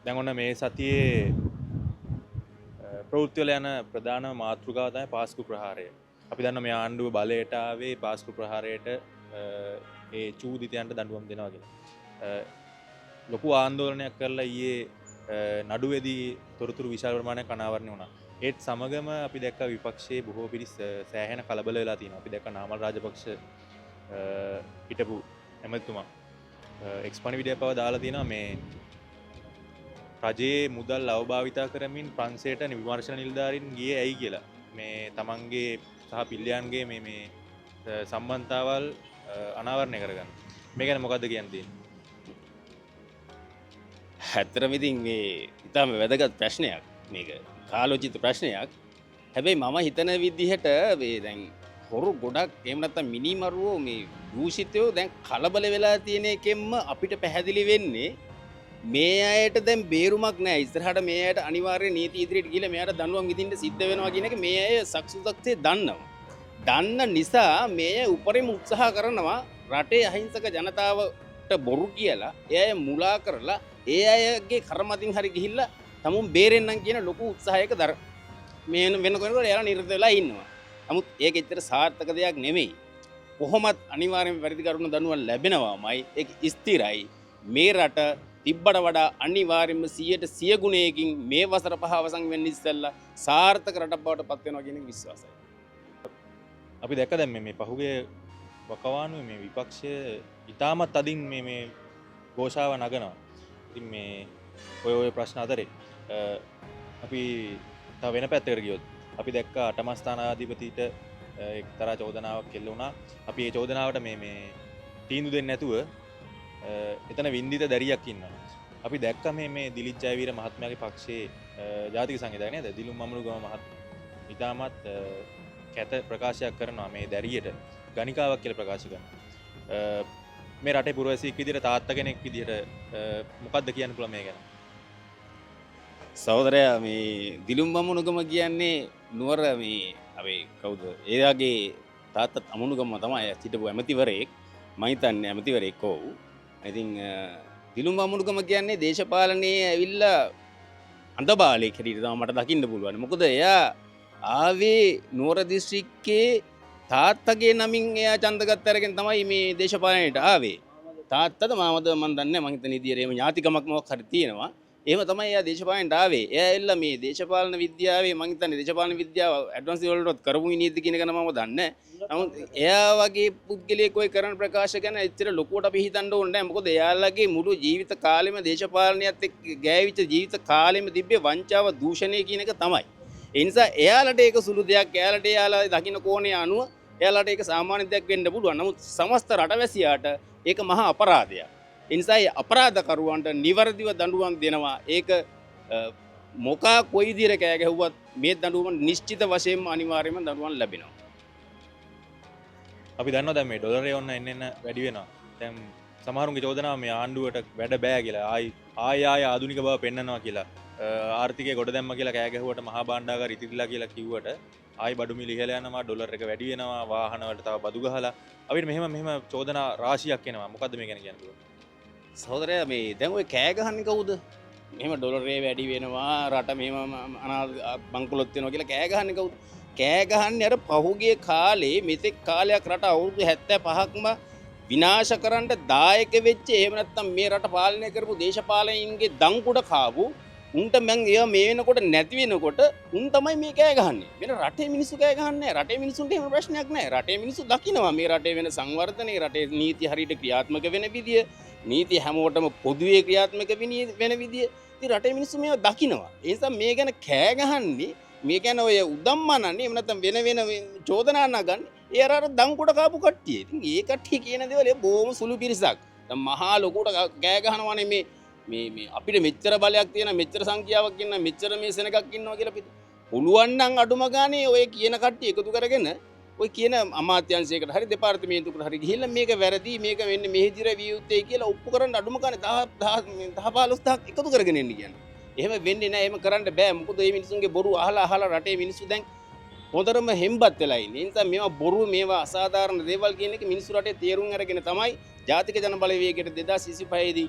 දැන් ඔන්න මේ සතියේ ප්‍රවෘත්ති වල යන ප්‍රධාන මාතෘකාව තමයි පාස්කු ප්‍රහාරය. අපි දන්නවා මේ ආණ්ඩුව බලයට ආවේ පාස්කු ප්‍රහාරයට ඒ චූදිතයන්ට දඬුවම් දෙනවා කියලා. ලොකු ආందోලනයක් කරලා ඊයේ නඩුවේදී තොරතුරු විශාල ප්‍රමාණයක් අනාවරණය වුණා. ඒත් සමගම අපි දැක්ක විපක්ෂයේ බොහෝ පිරිස් සෑහෙන කලබල වෙලා තියෙනවා. අපි දැක්ක නාමල් රාජපක්ෂ හිටපු ඇමතිතුමා එක්ස්පනි විඩියෝ පව දාලා තියෙනවා මේ රජයේ මුදල් අවභාවිතා කරමින් ප්‍රංශයට විමර්ශන නිලධාරීන් ගියේ ඇයි කියලා. මේ තමන්ගේ සහ පිල්ලියන්ගේ මේ සම්බන්ධතාවල් අනාවරණය කරගන්න. මේ ගැන මොකද්ද කියන්න තියෙන්නේ? ඇත්තටම ඉතින් මේ ඉතාම වැදගත් ප්‍රශ්නයක්. මේක කාලෝචිත ප්‍රශ්නයක්. හැබැයි මම හිතන විදිහට මේ දැන් හොරු ගොඩක් එහෙම නැත්නම් මිනිමරුවෝ මේ දූෂිතයෝ දැන් කලබල වෙලා තියෙන එකෙන්ම අපිට පැහැදිලි වෙන්නේ මේ අයට දැන් බේරුමක් නැහැ. ඉස්සරහට මේ අයට අනිවාර්යයෙන් නීති ඉදිරියට ගිහලා මෙයාට දඬුවම් විඳින්න සිද්ධ වෙනවා කියන එක මේ අය සක්සුසක්සේ දන්නවා. දන්න නිසා මේ අය උපරිම උත්සාහ කරනවා රටේ අහිංසක ජනතාවට බොරු කියලා, ඒ අය මුලා කරලා, ඒ අයගේ කර්මතින් හරි ගිහිල්ලා තමුන් බේරෙන්නම් කියන ලොකු උත්සාහයක මේ වෙනකොට එයාලා නිරත වෙලා ඉන්නවා. නමුත් ඒක ඇත්තට සාර්ථක දෙයක් නෙමෙයි. කොහොමත් අනිවාර්යයෙන් වැඩි කරුණු දඬුවම් ලැබෙනවාමයි. ඒක ස්ථිරයි. මේ රට තිබ්බට වඩා අනිවාර්යයෙන්ම 100% ගුණයකින් මේ වසර 5 අවසන් වෙන්න ඉස්සෙල්ලා සාර්ථක රටක් බවට පත් වෙනවා කියන එක විශ්වාසයි. අපි දැක්ක දැන් මේ පහුගිය වකවානුවේ මේ විපක්ෂය ඉතාමත් අදින් මේ ഘോഷාව නගනවා. ඉතින් මේ ඔය ප්‍රශ්න අතරේ අපි තව වෙන පැත්තකට ගියොත් අපි දැක්ක අටමස්ථානාධිපතිට එක්තරා චෝදනාවක් කෙල්ල වුණා. අපි ඒ චෝදනාවට මේ තීන්දුව දෙන්නේ නැතුව එතන වින්දිත දැරියක් ඉන්නවා. අපි දැක්ක මේ දිලිත් ජයවීර මහත්මයාගේ පක්ෂයේ ජාතික සංවිධානය නේද? දිලුම් මමුණුගම මහත්මයා ඉතාමත් කැත ප්‍රකාශයක් කරනවා මේ දැරියට ගණිකාවක් කියලා ප්‍රකාශ කරනවා. මේ රටේ පුරවැසියෙක් විදිහට තාත්තා කෙනෙක් විදිහට මොකද්ද කියන්න පුළුවන් මේ ගැන? සහෝදරයා මේ දිලුම් මමුණුගම කියන්නේ නුවර මේ අපි කවුද? එයාගේ තාත්තත් අමුණුගම තමයි හිටපු ඇමතිවරයෙක්. මම හිතන්නේ ඇමතිවරයෙක් ඔව්. ඉතින් දිලුම් මමුණුගම කියන්නේ දේශපාලනයේ ඇවිල්ලා අඳබාලයක් හැටියට තමයි මට දකින්න පුළුවන්. මොකද එයා ආවේ නුවර දිස්ත්‍රික්කයේ තාත්තගේ නමින් එයා ඡන්දගත් අරගෙන තමයි මේ දේශපාලනයට ආවේ. තාත්තද මාමද මන් දන්නේ නැහැ. මං හිතන්නේ ඉතින් එහෙම ඥාතිකමක් මොකක් හරි තියෙනවා. එහෙම තමයි එයා දේශපාලනයට ආවේ. එයා ඇවිල්ලා මේ දේශපාලන විද්‍යාවේ මං හිතන්නේ දේශපාලන විද්‍යාව ඇඩ්වාන්ස් ලෙවල්ටත් කරපු ඉනියද කියන එක මම දන්නේ නැහැ. නමුත් එයා වගේ පුද්ගලයෙක් ඔය කරන ප්‍රකාශ ගැන එච්චර ලොකුවට අපි හිතන්න ඕනේ නැහැ. මොකද එයාලගේ මුළු ජීවිත කාලෙම දේශපාලනයත් එක්ක ගෑවිච්ච ජීවිත කාලෙම තිබ්බේ වංචාව දූෂණය කියන එක තමයි. ඒ නිසා එයාලට ඒක සුළු දෙයක්. එයාලට එයාලා දකින්න කෝණේ අනුව එයාලට ඒක සාමාන්‍ය දෙයක් වෙන්න පුළුවන්. නමුත් සමස්ත රටවැසියාට ඒක මහා අපරාධයක්. ඒ නිසා ඒ අපරාධකරුවන්ට නිවැරදිව දඬුවම් දෙනවා. ඒක මොකා කොයි විදිහට කෑ ගැහුවත් මේ දඬුවම නිශ්චිත වශයෙන්ම අනිවාර්යයෙන්ම දඬුවම් ලැබෙනවා. අපි දන්නවා දැන් මේ ඩොලරේ ඔන්න එන්න වැඩි වෙනවා. දැන් සමහරුන්ගේ චෝදනාව මේ ආණ්ඩුවට වැඩ බෑ කියලා ආයි ආධුනික බව පෙන්නනවා කියලා. ආර්ථිකය ගොඩ දැම්ම කියලා කෑ ගැහුවට මහා භාණ්ඩාගාර ඉතිරිලා කියලා කිව්වට ආයි බඩු මිල ඉහළ යනවා, ඩොලර් එක වැඩි වෙනවා, වාහන වලට තව බදු ගහලා අපිට මෙහෙම චෝදනා රාශියක් එනවා. මොකද්ද මේ ගැන කියන්නේ? සහෝදරයා මේ දැන් ඔය කෑ ගහන්නේ කවුද? මෙහෙම ඩොලරේ වැඩි වෙනවා, රට මෙහෙම බංකොලොත් වෙනවා කියලා කෑ ගහන්නේ කවුද? කෑ ගහන්නේ අර පහුගිය කාලේ මෙතෙක් කාලයක් රට අවුරුදු 75ක්ම විනාශ කරන්න දායක වෙච්ච එහෙම නැත්නම් මේ රට පාලනය කරපු දේශපාලනයින්ගේ දංකුඩ කාපු උන්ට මං ඒවා මේ වෙනකොට නැති වෙනකොට උන් තමයි මේ කෑ ගහන්නේ. වෙන රටේ මිනිස්සු කෑ ගහන්නේ නැහැ. රටේ මිනිස්සුන්ට එහෙම ප්‍රශ්නයක් නැහැ. රටේ මිනිස්සු දකිනවා මේ රටේ වෙන සංවර්ධනයේ, රටේ නීති හරියට ක්‍රියාත්මක වෙන විදිය, නීති හැමෝටම පොදුවේ ක්‍රියාත්මක වෙන විදිය. ඉතින් රටේ මිනිස්සු මේවා දකිනවා. ඒ නිසා මේ ගැන කෑ ගහන්නේ, මේ ගැන ඔය උදම්මනන්නේ, එහෙම නැත්නම් වෙන චෝදනා නගන්නේ ඒ අර දංකුඩ කාපු කට්ටිය. ඉතින් ඒ කට්ටිය කියන දේවල් බොහොම සුළු පිරිසක්. දැන් මහා ලොකුට කෑ ගහනවානේ මේ අපිට මෙච්චර බලයක් තියෙන, මෙච්චර සංඛ්‍යාවක් ඉන්න, මෙච්චර මේ සෙනගක් ඉන්නවා කියලා පිට. පුළුවන් නම් අඩුම ගානේ ඔය කියන කට්ටිය එකතු කරගෙන ඔය කියන අමාත්‍යාංශයකට හරි දෙපාර්තමේන්තුවකට හරි ගිහිල්ලා මේක වැරදි, මේක වෙන්නේ මෙහෙ දිර විය යුත්තේ කියලා ඔප්පු කරන්න අඩුම ගානේ 10-15000ක් එකතු කරගෙන එන්න කියන්නේ. එහෙම වෙන්නේ නැහැ. එහෙම කරන්න බෑ. මොකද මේ මිනිස්සුන්ගේ බොරු අහලා රටේ මිනිස්සු දැන් හොඳටම හෙම්බත් වෙලා ඉන්නේ. ඒ නිසා මේවා බොරු, මේවා අසාධාරණ දේවල් කියන එක මිනිස්සු රටේ තේරුම් අරගෙන තමයි ජාතික ජන බලවේගයට 2025 දී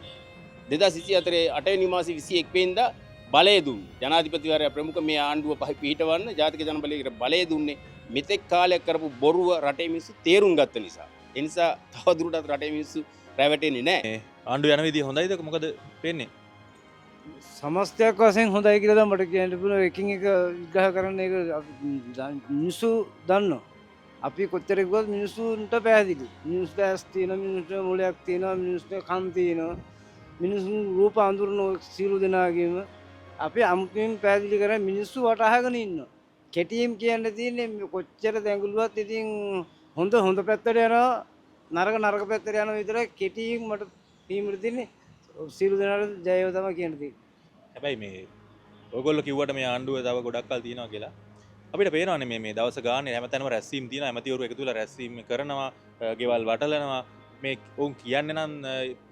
2024 8වෙනි මාසේ 21 වෙනිදා බලය දුන්නේ. ජනාධිපතිවරයා ප්‍රමුඛ මේ ආණ්ඩුව පිහිටවන්න ජාතික ජනබලයේකට බලය දුන්නේ මෙතෙක් කාලයක් කරපු බොරුව රටේ මිනිස්සු තේරුම් ගත්ත නිසා. ඒ නිසා තවදුරටත් රටේ මිනිස්සු රැවටෙන්නේ නැහැ. ආණ්ඩුව යන විදිය හොඳයිද මොකද පේන්නේ? සමස්තයක් වශයෙන් හොඳයි කියලා තමයි මට කියන්න පුළුවන්. එකින් එක විග්‍රහ කරන්න ඒක මිනිස්සු දන්නවා. අපි කොච්චර කිව්වත් මිනිස්සුන්ට පැහැදිලි. මිනිස්සුන්ට ඇස් තියෙනවා, මිනිස්සුන්ට මොළයක් තියෙනවා, මිනිස්සුන්ට කන් තියෙනවා. මිනිස්සුන් රූප අඳුරන සියලු දෙනාගේම අපි අමුතුවෙන් පැහැදිලි කරලා මිනිස්සු වටහාගෙන ඉන්නවා. කෙටියෙන් කියන්න තියෙන්නේ කොච්චර දැඟලුවත් ඉතින් හොඳ පැත්තට යනවා, නරක පැත්තට යනවා විතරයි කෙටියෙන් මට තීමර දෙන්නේ. සියලු දෙනාට ජයව තමයි කියන්න තියෙන්නේ. හැබැයි මේ ඔයගොල්ලෝ කිව්වට මේ ආණ්ඩුව තව ගොඩක් කල් තියෙනවා කියලා අපිට පේනවානේ මේ දවස් ගානේ හැමතැනම රැස්වීම් තියෙනවා, ඇමතිවරු එකතු වෙලා රැස්වීම් කරනවා, ගෙවල් වටලනවා. මේ උන් කියන්නේ නම්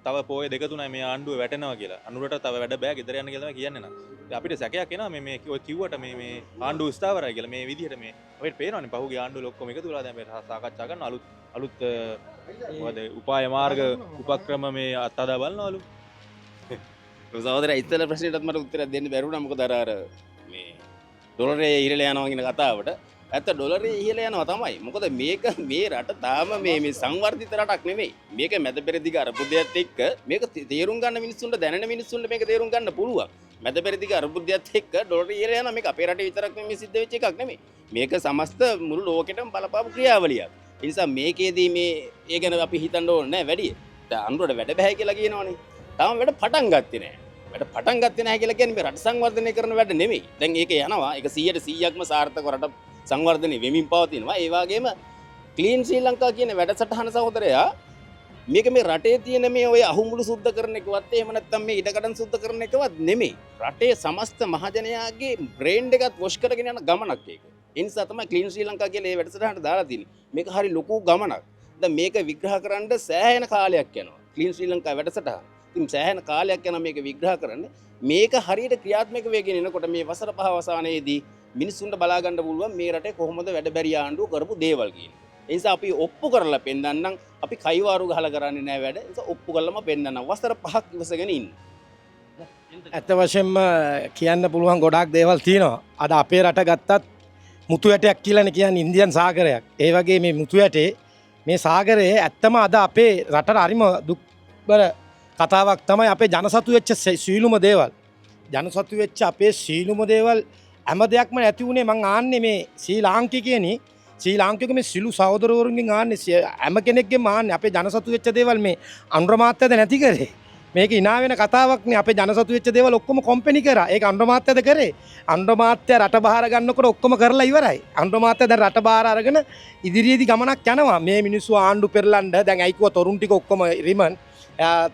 තව පොය දෙක තුනයි මේ ආණ්ඩුව වැටෙනවා කියලා. අනුරට තව වැඩ බෑ ගෙදර යන්න කියලා තමයි කියන්නේ නම්. අපිට සැකයක් එනවා මේ ඔය කිව්වට මේ ආණ්ඩුව ස්ථාවරයි කියලා මේ විදිහට මේ අපිට පේනවානේ පහුගිය ආණ්ඩුවල ඔක්කොම එකතු වෙලා දැන් මේ සාකච්ඡා කරන අලුත් මොකද උපාය මාර්ග උපක්‍රම මේ අත්හදා බලනවලු. සහෝදරයා ඉස්සෙල්ලා ප්‍රශ්නෙටත් මට උත්තරයක් දෙන්න බැරුණා. මොකද අර මේ ඩොලරේ ඉහළ යනවා කියන කතාවට ඇත්ත ඩොලරේ ඉහළ යනවා තමයි. මොකද මේක මේ රට තාම මේ සංවර්ධිත රටක් නෙමෙයි. මේක මැද පෙරදිග අර්බුදයත් එක්ක මේක තේරුම් ගන්න මිනිස්සුන්ට දැනෙන මිනිස්සුන්ට මේක තේරුම් ගන්න පුළුවන්. මැද පෙරදිග අර්බුදයත් එක්ක ඩොලරේ ඉහළ යනවා මේක අපේ රටේ විතරක් නෙමෙයි සිද්ධ වෙච්ච එකක් නෙමෙයි. මේක සමස්ත මුළු ලෝකෙටම බලපාපු ක්‍රියාවලියක්. ඒ නිසා මේකේදී මේ ඒ ගැන අපි හිතන්න ඕනේ නැහැ වැඩි. දැන් අනුරට වැඩ බෑ කියලා කියනවනේ. තාම වැඩ පටන් ගත්තේ නැහැ. වැඩ පටන් ගත්තේ නැහැ කියලා කියන්නේ මේ රට සංවර්ධනය කරන වැඩ නෙමෙයි. දැන් ඒක යනවා. ඒක 100%ක්ම සාර්ථකව රට සංවර්ධනය වෙමින් පවතිනවා. ඒ වගේම ක්ලීන් ශ්‍රී ලංකා කියන වැඩසටහන සහෝදරයා මේක මේ රටේ තියෙන මේ ඔය අහුමුළු සුද්ධ කරන එකවත් එහෙම නැත්නම් මේ ඉඩකඩම් සුද්ධ කරන එකවත් නෙමෙයි. රටේ සමස්ත මහජනයාගේ බ්‍රේන් එකත් වොෂ් කරගෙන යන ගමනක් ඒක. ඒ නිසා තමයි ක්ලීන් ශ්‍රී ලංකා කියලා මේ වැඩසටහනට දාලා තියෙන්නේ. මේක හරි ලොකු ගමනක්. දැන් මේක විග්‍රහ කරන්න සෑහෙන කාලයක් යනවා. ක්ලීන් ශ්‍රී ලංකා වැඩසටහන. ඉතින් සෑහෙන කාලයක් යනවා මේක විග්‍රහ කරන්න. මේක හරියට ක්‍රියාත්මක වෙගෙන එනකොට මේ වසර 5 අවසානයේදී මිනිස්සුන්ට බලා ගන්න පුළුවන් මේ රටේ කොහොමද වැඩ බැරි ආණ්ඩුව කරපු දේවල් කියන්නේ. ඒ නිසා අපි ඔප්පු කරලා පෙන්නන්නම්. අපි කයිවාරු ගහලා කරන්නේ නැහැ වැඩ. ඒ නිසා ඔප්පු කරලම පෙන්නන්නම්. වසර 5ක් ඉවසගෙන ඉන්න. ඇත්ත වශයෙන්ම කියන්න පුළුවන් ගොඩාක් දේවල් තියෙනවා. අද අපේ රට ගත්තත් මුතු ඇටයක් කියලානේ කියන්නේ ඉන්දියන් සාගරයක්. ඒ වගේ මේ මුතු ඇටේ මේ සාගරයේ ඇත්තම අද අපේ රටට හරිම දුක්බර කතාවක් තමයි අපේ ජනසතු වෙච්ච සීලුම දේවල්. ජනසතු වෙච්ච අපේ සීලුම දේවල් හැම දෙයක්ම නැති වුණේ මං ආන්නේ මේ ශ්‍රී ලාංකිකයනි. ශ්‍රී ලාංකික මේ සිළු සහෝදරවරුන්ගෙන් ආන්නේ හැම කෙනෙක්ගෙම ආන්නේ අපේ ජනසතු වෙච්ච දේවල් මේ අනුරමාත්‍යද නැති කරේ. මේක ඉනා වෙන කතාවක් නේ. අපේ ජනසතු වෙච්ච දේවල් ඔක්කොම කොම්පැනි කරා. ඒක අනුරමාත්‍යද කරේ. අනුරමාත්‍ය රට බාර ගන්නකොට ඔක්කොම කරලා ඉවරයි. අනුරමාත්‍ය දැන් රට බාර අරගෙන ඉදිරියේදී ගමනක් යනවා. මේ මිනිස්සු ආණ්ඩු පෙරලන්න දැන් අයිකුව තොරුන් ටික ඔක්කොම රිමන්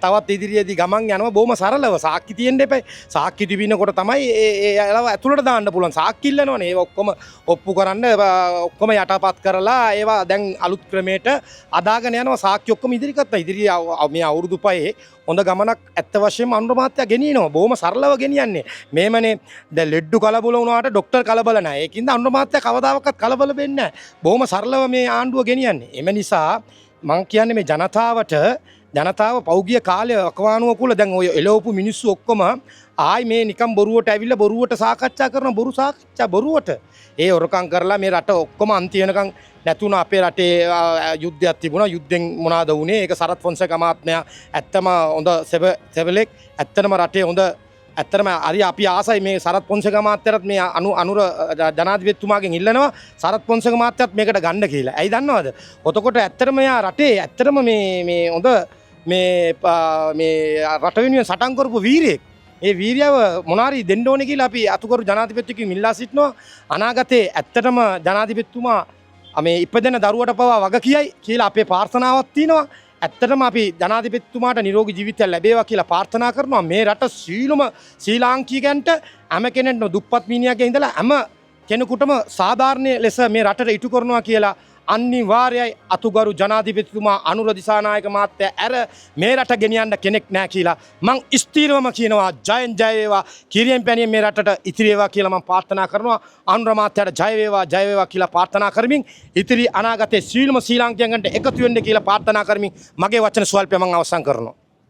තවත් ඉදිරියේදී ගමන් යනවා බොහොම සරලව. සාක්කි තියෙන්න එපා. සාක්කි තිබිනකොට තමයි ඒ අයලව ඇතුළට දාන්න පුළුවන්. සාක්කි ඉල්ලනවනේ. ඒව ඔක්කොම ඔප්පු කරන්න ඔක්කොම යටපත් කරලා ඒවා දැන් අලුත් ක්‍රමයට අදාගෙන යනවා. සාක්කි ඔක්කොම ඉදිරියට ඉදිරිය මේ අවුරුදු 5 හොඳ ගමනක් ඇත්ත වශයෙන්ම අනුරමාත්‍ය ගෙනියනවා. බොහොම සරලව ගෙනියන්නේ. මේමනේ දැන් ලෙඩ්ඩු කලබල වුණාට ડોක්ටර් කලබල නැහැ. ඒකින්ද අනුරමාත්‍ය කවදාවත් කලබල වෙන්නේ නැහැ. බොහොම සරලව මේ ආණ්ඩුව ගෙනියන්නේ. එම නිසා මං කියන්නේ මේ ජනතාව පෞගිය කාලය අකවානුව කුල දැන් ඔය එළවපු මිනිස්සු ඔක්කොම ආයි මේ නිකම් බොරුවට ඇවිල්ලා බොරුවට සාකච්ඡා කරන බොරුවට ඒ හොරකම් කරලා මේ රට ඔක්කොම අන්තියනකම් නැතුණා. අපේ රටේ යුද්ධයක් තිබුණා. යුද්ධෙන් මොනවාද වුනේ? ඒක සරත් ෆොන්සේකා මහත්මයා ඇත්තම හොඳ සෙබලෙක්. ඇත්තටම රටේ හොඳ ඇත්තටම හරි අපි ආසයි මේ සරත් පොන්සේකා මහත්තයාට මේ අනුර ජනාධිපතිතුමාගෙන් ඉල්ලනවා සරත් පොන්සේකා මහත්තයාත් මේකට ගන්න කියලා. ඇයි දන්නවද? එතකොට ඇත්තටම යා රටේ ඇත්තටම මේ හොඳ මේ රට වෙනුවෙන් සටන් කරපු වීරයෙක්. ඒ වීරයව මොනාරි දෙන්න ඕනේ කියලා අපි අතුකරු ජනාධිපතිතුමගෙන් ඉල්ලා සිටිනවා. අනාගතේ ඇත්තටම ජනාධිපතිතුමා මේ ඉපදෙන දරුවට පවා වග කියයි කියලා අපේ ප්‍රාර්ථනාවක් තියෙනවා. ඇත්තටම අපි ජනාධිපතිතුමාට නිරෝගී ජීවිතයක් ලැබේවා කියලා ප්‍රාර්ථනා කරනවා. මේ රට සීලුම ශ්‍රී ලාංකිකයන්ට හැම කෙනෙක්ම දුප්පත් මිනිහාගේ ඉඳලා හැම කෙනෙකුටම සාධාරණ ලෙස මේ රටට ඉටු කරනවා කියලා අනිවාර්යයි අතුගරු ජනාධිපතිතුමා අනුර දිසානායක මහත්තයා ඇර මේ රට ගෙනියන්න කෙනෙක් නැහැ කියලා මං ස්ථීරවම කියනවා. ජයෙන් ජය වේවා. කිරියෙන් පැනියෙන් මේ රටට ඉතිරි වේවා කියලා මං ප්‍රාර්ථනා කරනවා. අනුර මහත්තයාට ජය වේවා කියලා ප්‍රාර්ථනා කරමින් ඉතිරි අනාගතයේ සීලම ශ්‍රී ලාංකිකයන්ට එකතු වෙන්න කියලා ප්‍රාර්ථනා කරමින් මගේ වචන ස්වල්පය මං අවසන් කරනවා.